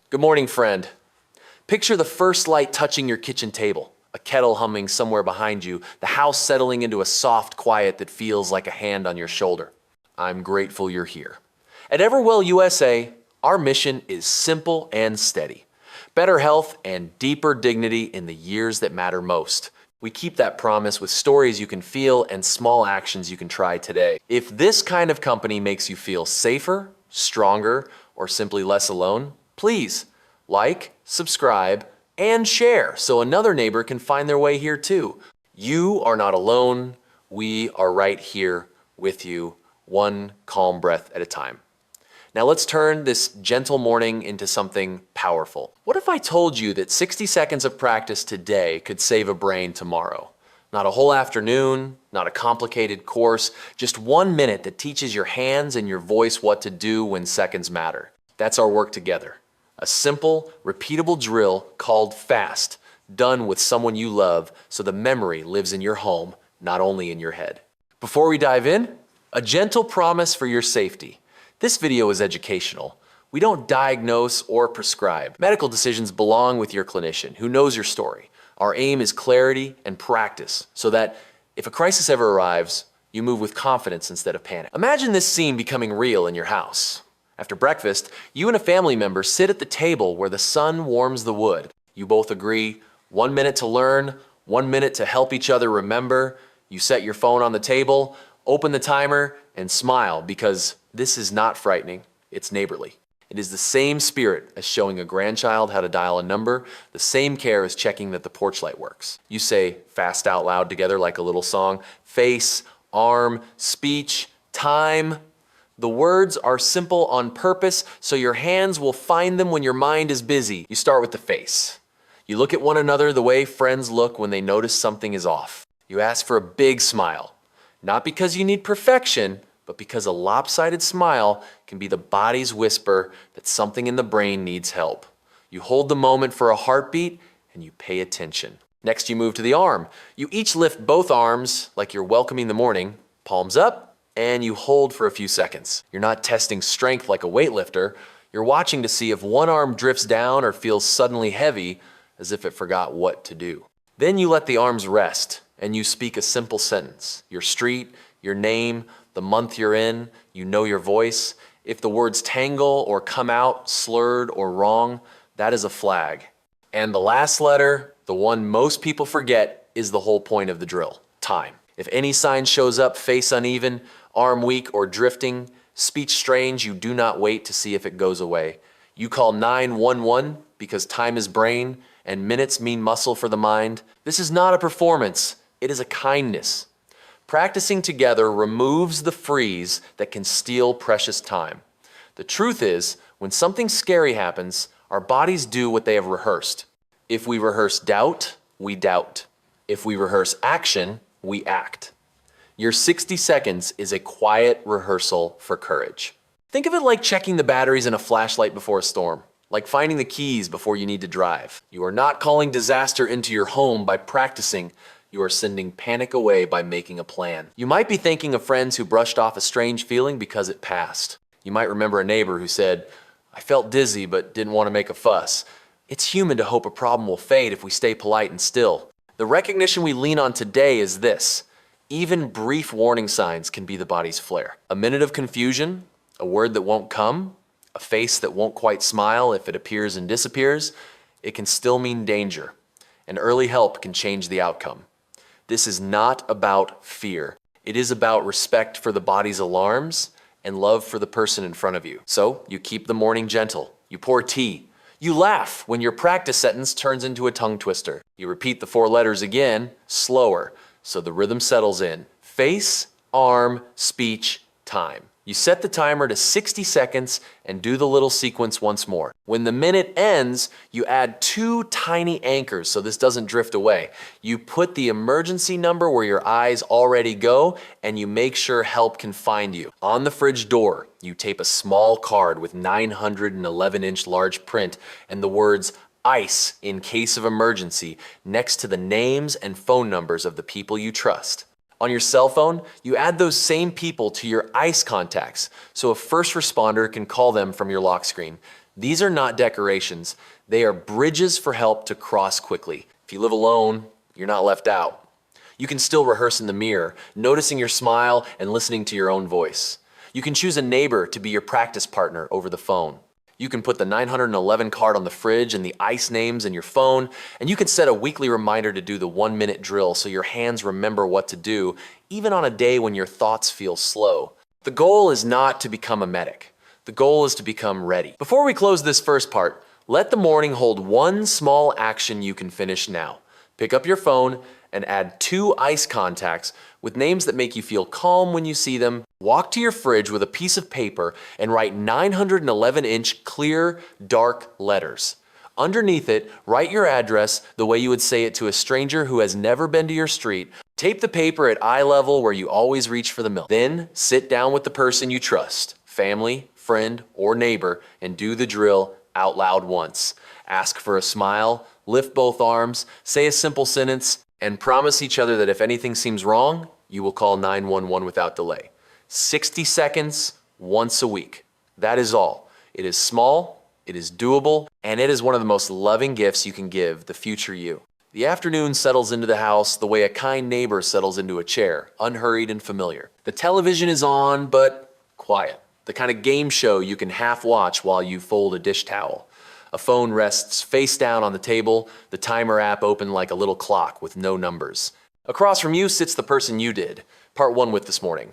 Good morning, friend. Picture the first light touching your kitchen table, a kettle humming somewhere behind you, the house settling into a soft quiet that feels like a hand on your shoulder. I'm grateful you're here. At EverWell USA, our mission is simple and steady. Better health and deeper dignity in the years that matter most. We keep that promise with stories you can feel and small actions you can try today. If this kind of company makes you feel safer, stronger, or simply less alone, please like, subscribe, and share so another neighbor can find their way here too. You are not alone. We are right here with you, one calm breath at a time. Now let's turn this gentle morning into something powerful. What if I told you that 60 seconds of practice today could save a brain tomorrow? Not a whole afternoon, not a complicated course, just 1 minute that teaches your hands and your voice what to do when seconds matter. That's our work together. A simple, repeatable drill called FAST, done with someone you love so the memory lives in your home, not only in your head. Before we dive in, a gentle promise for your safety. This video is educational. We don't diagnose or prescribe. Medical decisions belong with your clinician who knows your story. Our aim is clarity and practice so that if a crisis ever arrives, you move with confidence instead of panic. Imagine this scene becoming real in your house. After breakfast, you and a family member sit at the table where the sun warms the wood. You both agree, 1 minute to learn, 1 minute to help each other remember. You set your phone on the table, open the timer, and smile because this is not frightening, it's neighborly. It is the same spirit as showing a grandchild how to dial a number, the same care as checking that the porch light works. You say fast out loud together like a little song, face, arm, speech, time. The words are simple on purpose, so your hands will find them when your mind is busy. You start with the face. You look at one another the way friends look when they notice something is off. You ask for a big smile, not because you need perfection, but because a lopsided smile can be the body's whisper that something in the brain needs help. You hold the moment for a heartbeat and you pay attention. Next, you move to the arm. You each lift both arms like you're welcoming the morning, palms up, and you hold for a few seconds. You're not testing strength like a weightlifter. You're watching to see if one arm drifts down or feels suddenly heavy, as if it forgot what to do. Then you let the arms rest, and you speak a simple sentence. Your street, your name, the month you're in, you know your voice. If the words tangle or come out slurred or wrong, that is a flag. And the last letter, the one most people forget, is the whole point of the drill, time. If any sign shows up, face uneven, arm weak or drifting, speech strange, you do not wait to see if it goes away. You call 911 because time is brain and minutes mean muscle for the mind. This is not a performance, it is a kindness. Practicing together removes the freeze that can steal precious time. The truth is, when something scary happens, our bodies do what they have rehearsed. If we rehearse doubt, we doubt. If we rehearse action, we act. Your 60 seconds is a quiet rehearsal for courage. Think of it like checking the batteries in a flashlight before a storm, like finding the keys before you need to drive. You are not calling disaster into your home by practicing. You are sending panic away by making a plan. You might be thinking of friends who brushed off a strange feeling because it passed. You might remember a neighbor who said, "I felt dizzy but didn't want to make a fuss." It's human to hope a problem will fade if we stay polite and still. The recognition we lean on today is this. Even brief warning signs can be the body's flare. A minute of confusion, a word that won't come, a face that won't quite smile if it appears and disappears, it can still mean danger. And early help can change the outcome. This is not about fear. It is about respect for the body's alarms and love for the person in front of you. So you keep the morning gentle. You pour tea. You laugh when your practice sentence turns into a tongue twister. You repeat the 4 letters again, slower, so the rhythm settles in. Face, arm, speech, time. You set the timer to 60 seconds and do the little sequence once more. When the minute ends, you add 2 tiny anchors so this doesn't drift away. You put the emergency number where your eyes already go and you make sure help can find you. On the fridge door, you tape a small card with 911-inch large print and the words ICE in case of emergency next to the names and phone numbers of the people you trust. On your cell phone, you add those same people to your ICE contacts so a first responder can call them from your lock screen. These are not decorations. They are bridges for help to cross quickly. If you live alone, you're not left out. You can still rehearse in the mirror, noticing your smile and listening to your own voice. You can choose a neighbor to be your practice partner over the phone. You can put the 911 card on the fridge and the ice names in your phone, and you can set a weekly reminder to do the 1-minute drill so your hands remember what to do, even on a day when your thoughts feel slow. The goal is not to become a medic. The goal is to become ready. Before we close this first part, let the morning hold one small action you can finish now. Pick up your phone and add 2 ice contacts with names that make you feel calm when you see them. Walk to your fridge with a piece of paper and write 911-inch clear, dark letters. Underneath it, write your address the way you would say it to a stranger who has never been to your street. Tape the paper at eye level where you always reach for the milk. Then sit down with the person you trust, family, friend, or neighbor, and do the drill out loud once. Ask for a smile, lift both arms, say a simple sentence, and promise each other that if anything seems wrong, you will call 911 without delay. 60 seconds, once a week. That is all. It is small, it is doable, and it is one of the most loving gifts you can give the future you. The afternoon settles into the house the way a kind neighbor settles into a chair, unhurried and familiar. The television is on, but quiet. The kind of game show you can half watch while you fold a dish towel. A phone rests face down on the table, the timer app open like a little clock with no numbers. Across from you sits the person you did part 1 with this morning.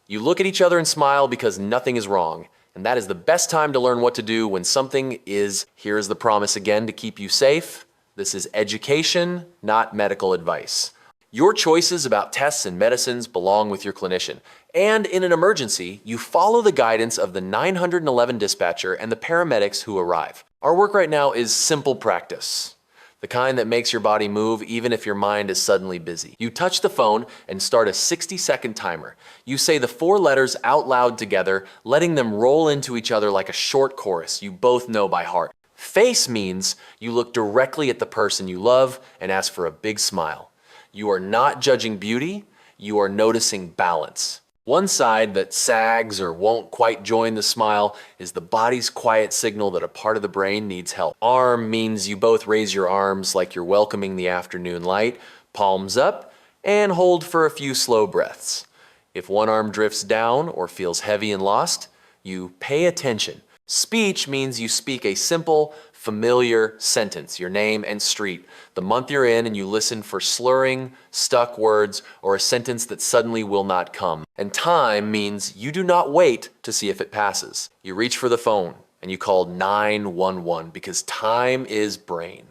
You look at each other and smile because nothing is wrong, and that is the best time to learn what to do when something is. Here's the promise again to keep you safe. This is education, not medical advice. Your choices about tests and medicines belong with your clinician. And in an emergency, you follow the guidance of the 911 dispatcher and the paramedics who arrive. Our work right now is simple practice, the kind that makes your body move even if your mind is suddenly busy. You touch the phone and start a 60-second timer. You say the 4 letters out loud together, letting them roll into each other like a short chorus you both know by heart. Face means you look directly at the person you love and ask for a big smile. You are not judging beauty, you are noticing balance. One side that sags or won't quite join the smile is the body's quiet signal that a part of the brain needs help. Arm means you both raise your arms like you're welcoming the afternoon light, palms up, and hold for a few slow breaths. If one arm drifts down or feels heavy and lost, you pay attention. Speech means you speak a simple, familiar sentence, your name and street, the month you're in, and you listen for slurring, stuck words, or a sentence that suddenly will not come. And time means you do not wait to see if it passes. You reach for the phone and you call 911 because time is brain.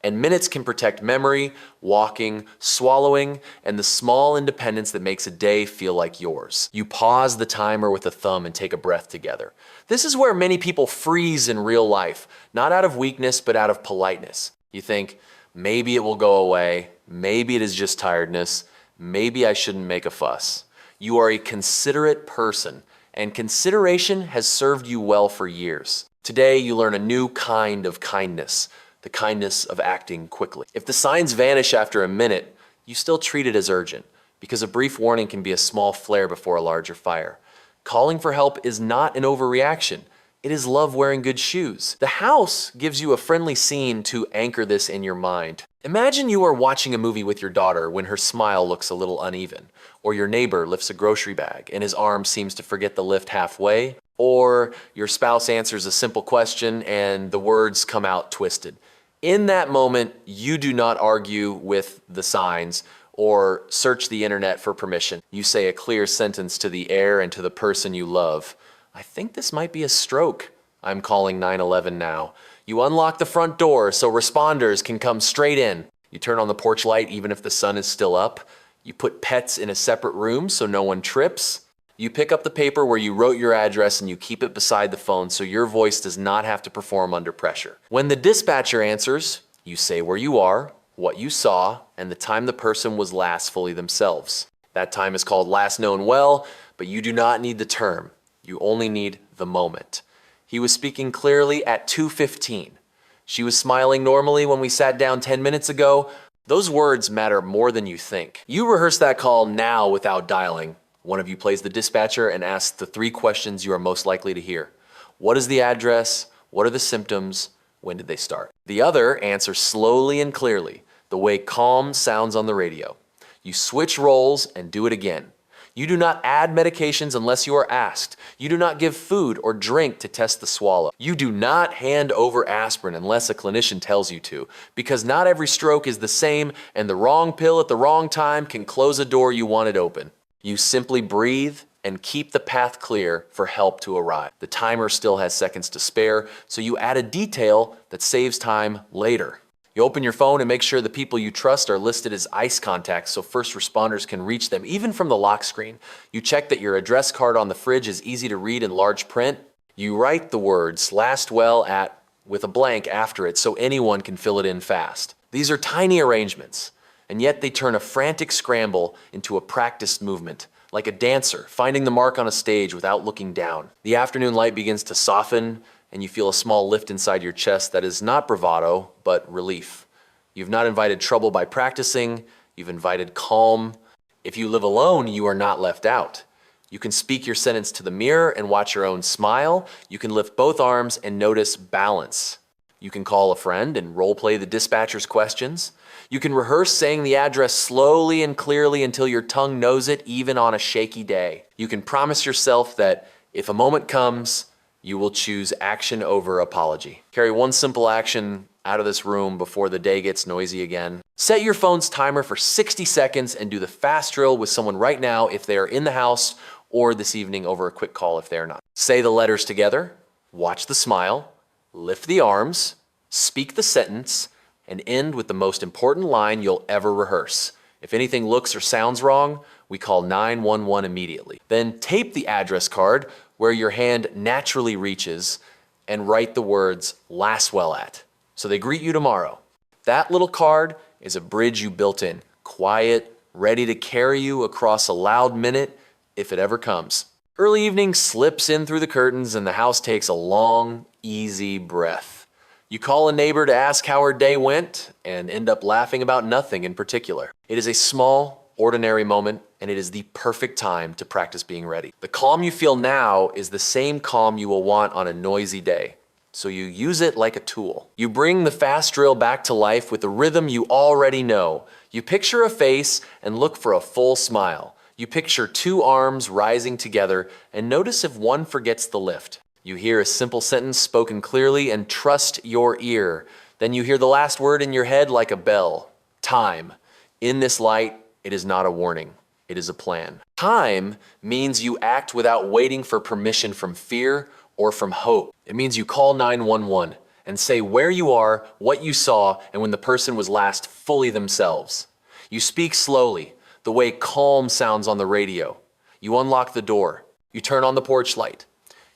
And minutes can protect memory, walking, swallowing, and the small independence that makes a day feel like yours. You pause the timer with a thumb and take a breath together. This is where many people freeze in real life, not out of weakness, but out of politeness. You think, maybe it will go away, maybe it is just tiredness, maybe I shouldn't make a fuss. You are a considerate person, and consideration has served you well for years. Today, you learn a new kind of kindness, the kindness of acting quickly. If the signs vanish after a minute, you still treat it as urgent, because a brief warning can be a small flare before a larger fire. Calling for help is not an overreaction. It is love wearing good shoes. The house gives you a friendly scene to anchor this in your mind. Imagine you are watching a movie with your daughter when her smile looks a little uneven, or your neighbor lifts a grocery bag and his arm seems to forget the lift halfway, or your spouse answers a simple question and the words come out twisted. In that moment, you do not argue with the signs or search the internet for permission. You say a clear sentence to the air and to the person you love. I think this might be a stroke. I'm calling 911 now. You unlock the front door so responders can come straight in. You turn on the porch light even if the sun is still up. You put pets in a separate room so no one trips. You pick up the paper where you wrote your address and you keep it beside the phone so your voice does not have to perform under pressure. When the dispatcher answers, you say where you are, what you saw, and the time the person was last fully themselves. That time is called last known well, but you do not need the term. You only need the moment. He was speaking clearly at 2:15. She was smiling normally when we sat down 10 minutes ago. Those words matter more than you think. You rehearse that call now without dialing. One of you plays the dispatcher and asks the 3 questions you are most likely to hear. What is the address? What are the symptoms? When did they start? The other answers slowly and clearly, the way calm sounds on the radio. You switch roles and do it again. You do not add medications unless you are asked. You do not give food or drink to test the swallow. You do not hand over aspirin unless a clinician tells you to, because not every stroke is the same, and the wrong pill at the wrong time can close a door you wanted open. You simply breathe and keep the path clear for help to arrive. The timer still has seconds to spare, so you add a detail that saves time later. You open your phone and make sure the people you trust are listed as ICE contacts so first responders can reach them, even from the lock screen. You check that your address card on the fridge is easy to read in large print. You write the words "last well at" with a blank after it so anyone can fill it in fast. These are tiny arrangements, and yet they turn a frantic scramble into a practiced movement, like a dancer finding the mark on a stage without looking down. The afternoon light begins to soften, and you feel a small lift inside your chest that is not bravado, but relief. You've not invited trouble by practicing, you've invited calm. If you live alone, you are not left out. You can speak your sentence to the mirror and watch your own smile. You can lift both arms and notice balance. You can call a friend and role-play the dispatcher's questions. You can rehearse saying the address slowly and clearly until your tongue knows it, even on a shaky day. You can promise yourself that if a moment comes, you will choose action over apology. Carry one simple action out of this room before the day gets noisy again. Set your phone's timer for 60 seconds and do the fast drill with someone right now if they are in the house, or this evening over a quick call if they're not. Say the letters together, watch the smile, lift the arms, speak the sentence, and end with the most important line you'll ever rehearse. If anything looks or sounds wrong, we call 911 immediately. Then tape the address card where your hand naturally reaches and write the words "last well at" so they greet you tomorrow. That little card is a bridge you built in, quiet, ready to carry you across a loud minute if it ever comes. Early evening slips in through the curtains and the house takes a long, easy breath. You call a neighbor to ask how her day went and end up laughing about nothing in particular. It is a small, ordinary moment, and it is the perfect time to practice being ready. The calm you feel now is the same calm you will want on a noisy day, so you use it like a tool. You bring the fast drill back to life with a rhythm you already know. You picture a face and look for a full smile. You picture two arms rising together and notice if one forgets the lift. You hear a simple sentence spoken clearly and trust your ear. Then you hear the last word in your head like a bell. Time. In this light, it is not a warning. It is a plan. Time means you act without waiting for permission from fear or from hope. It means you call 911 and say where you are, what you saw, and when the person was last fully themselves. You speak slowly, the way calm sounds on the radio. You unlock the door. You turn on the porch light.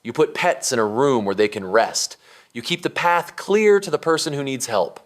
You put pets in a room where they can rest. You keep the path clear to the person who needs help.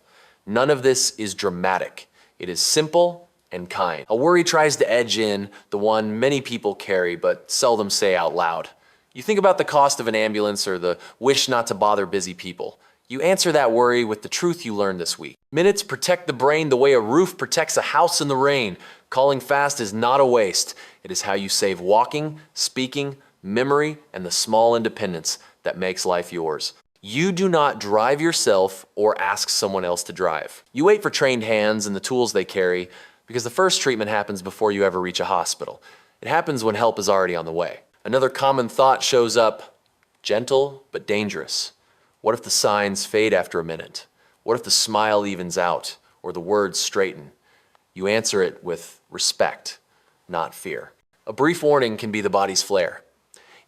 None of this is dramatic. It is simple and kind. A worry tries to edge in, the one many people carry but seldom say out loud. You think about the cost of an ambulance or the wish not to bother busy people. You answer that worry with the truth you learned this week. Minutes protect the brain the way a roof protects a house in the rain. Calling fast is not a waste. It is how you save walking, speaking, memory, and the small independence that makes life yours. You do not drive yourself or ask someone else to drive. You wait for trained hands and the tools they carry, because the first treatment happens before you ever reach a hospital. It happens when help is already on the way. Another common thought shows up, gentle but dangerous. What if the signs fade after a minute? What if the smile evens out or the words straighten? You answer it with respect, not fear. A brief warning can be the body's flare.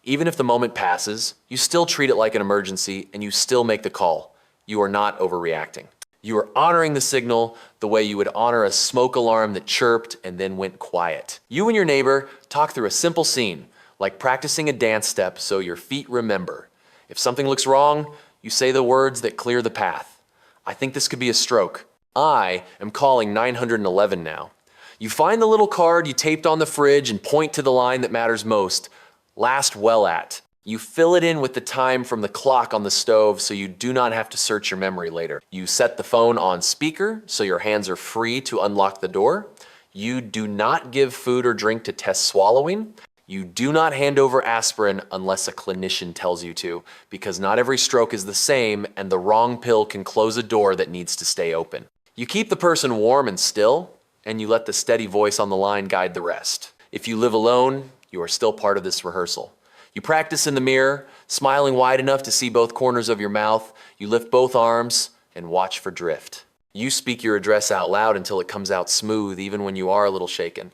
Even if the moment passes, you still treat it like an emergency and you still make the call. You are not overreacting. You are honoring the signal the way you would honor a smoke alarm that chirped and then went quiet. You and your neighbor talk through a simple scene, like practicing a dance step so your feet remember. If something looks wrong, you say the words that clear the path. I think this could be a stroke. I am calling 911 now. You find the little card you taped on the fridge and point to the line that matters most. Last well at. You fill it in with the time from the clock on the stove so you do not have to search your memory later. You set the phone on speaker so your hands are free to unlock the door. You do not give food or drink to test swallowing. You do not hand over aspirin unless a clinician tells you to, because not every stroke is the same and the wrong pill can close a door that needs to stay open. You keep the person warm and still, and you let the steady voice on the line guide the rest. If you live alone, you are still part of this rehearsal. You practice in the mirror, smiling wide enough to see both corners of your mouth. You lift both arms and watch for drift. You speak your address out loud until it comes out smooth, even when you are a little shaken.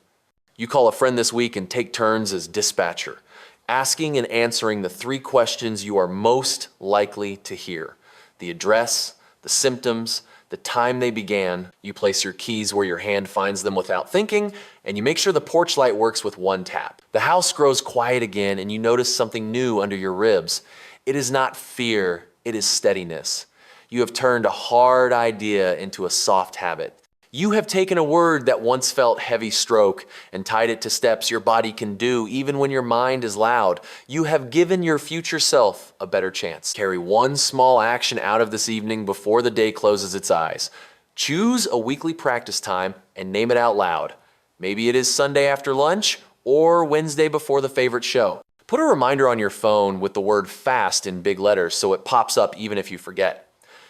You call a friend this week and take turns as dispatcher, asking and answering the 3 questions you are most likely to hear: the address, the symptoms, the time they began. You place your keys where your hand finds them without thinking, and you make sure the porch light works with 1 tap. The house grows quiet again, and you notice something new under your ribs. It is not fear, it is steadiness. You have turned a hard idea into a soft habit. You have taken a word that once felt heavy stroke and tied it to steps your body can do even when your mind is loud. You have given your future self a better chance. Carry 1 small action out of this evening before the day closes its eyes. Choose a weekly practice time and name it out loud. Maybe it is Sunday after lunch or Wednesday before the favorite show. Put a reminder on your phone with the word FAST in big letters so it pops up even if you forget.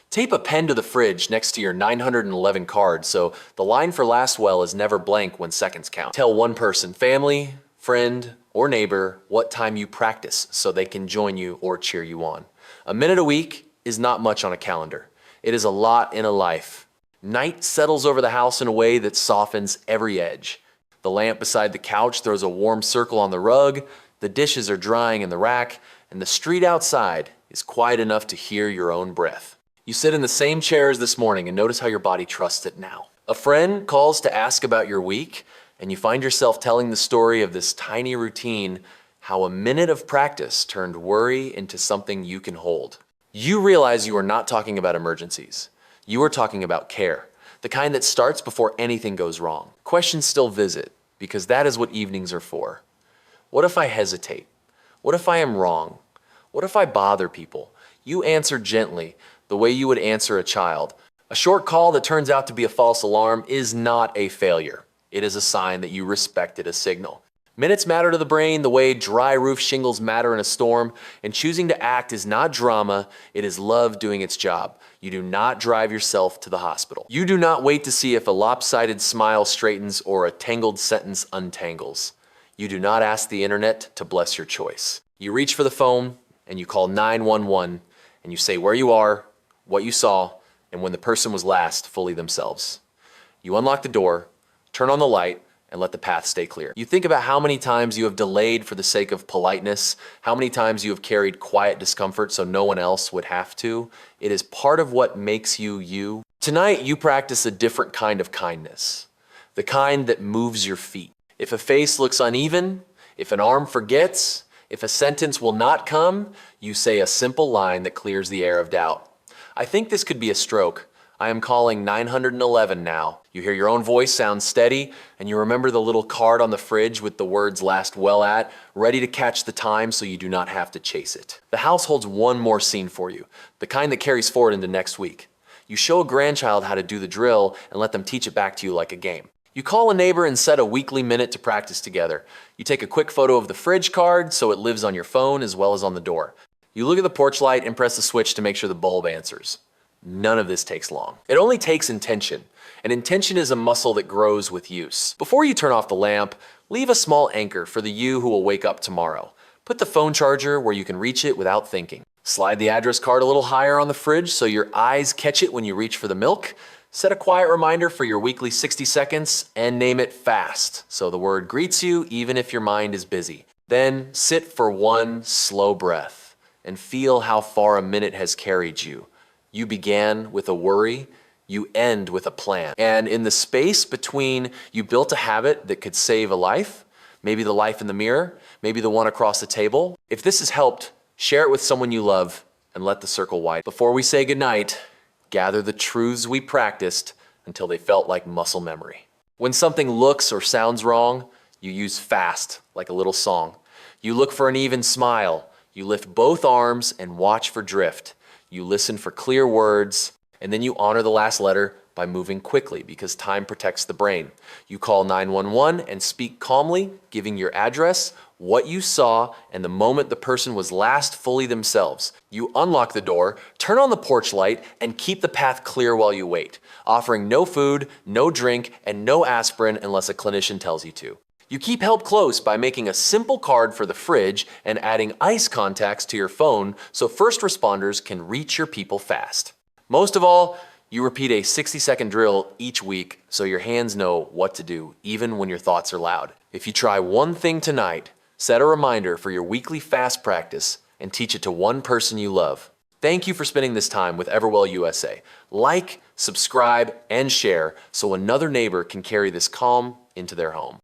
Tape a pen to the fridge next to your 911 card so the line for last well is never blank when seconds count. Tell 1 person, family, friend, or neighbor what time you practice so they can join you or cheer you on. A minute a week is not much on a calendar. It is a lot in a life. Night settles over the house in a way that softens every edge. The lamp beside the couch throws a warm circle on the rug, the dishes are drying in the rack, and the street outside is quiet enough to hear your own breath. You sit in the same chair as this morning and notice how your body trusts it now. A friend calls to ask about your week, and you find yourself telling the story of this tiny routine, how a minute of practice turned worry into something you can hold. You realize you are not talking about emergencies. You are talking about care, the kind that starts before anything goes wrong. Questions still visit, because that is what evenings are for. What if I hesitate? What if I am wrong? What if I bother people? You answer gently, the way you would answer a child. A short call that turns out to be a false alarm is not a failure. It is a sign that you respected a signal. Minutes matter to the brain the way dry roof shingles matter in a storm, and choosing to act is not drama, it is love doing its job. You do not drive yourself to the hospital. You do not wait to see if a lopsided smile straightens or a tangled sentence untangles. You do not ask the internet to bless your choice. You reach for the phone and you call 911 and you say where you are, what you saw, and when the person was last fully themselves. You unlock the door, turn on the light, and let the path stay clear. You think about how many times you have delayed for the sake of politeness, how many times you have carried quiet discomfort so no one else would have to. It is part of what makes you you. Tonight, you practice a different kind of kindness, the kind that moves your feet. If a face looks uneven, if an arm forgets, if a sentence will not come, you say a simple line that clears the air of doubt. I think this could be a stroke. I am calling 911 now. You hear your own voice sound steady, and you remember the little card on the fridge with the words last well at, ready to catch the time so you do not have to chase it. The house holds 1 more scene for you, the kind that carries forward into next week. You show a grandchild how to do the drill and let them teach it back to you like a game. You call a neighbor and set a weekly minute to practice together. You take a quick photo of the fridge card so it lives on your phone as well as on the door. You look at the porch light and press the switch to make sure the bulb answers. None of this takes long. It only takes intention, and intention is a muscle that grows with use. Before you turn off the lamp, leave a small anchor for the you who will wake up tomorrow. Put the phone charger where you can reach it without thinking. Slide the address card a little higher on the fridge so your eyes catch it when you reach for the milk. Set a quiet reminder for your weekly 60 seconds and name it FAST so the word greets you even if your mind is busy. Then sit for 1 slow breath and feel how far a minute has carried you. You began with a worry, you end with a plan. And in the space between, you built a habit that could save a life, maybe the life in the mirror, maybe the one across the table. If this has helped, share it with someone you love and let the circle widen. Before we say goodnight, gather the truths we practiced until they felt like muscle memory. When something looks or sounds wrong, you use FAST like a little song. You look for an even smile. You lift both arms and watch for drift. You listen for clear words, and then you honor the last letter by moving quickly because time protects the brain. You call 911 and speak calmly, giving your address, what you saw, and the moment the person was last fully themselves. You unlock the door, turn on the porch light, and keep the path clear while you wait, offering no food, no drink, and no aspirin unless a clinician tells you to. You keep help close by making a simple card for the fridge and adding ice contacts to your phone so first responders can reach your people fast. Most of all, you repeat a 60-second drill each week so your hands know what to do, even when your thoughts are loud. If you try one thing tonight, set a reminder for your weekly fast practice and teach it to one person you love. Thank you for spending this time with EverWell USA. Like, subscribe, and share so another neighbor can carry this calm into their home.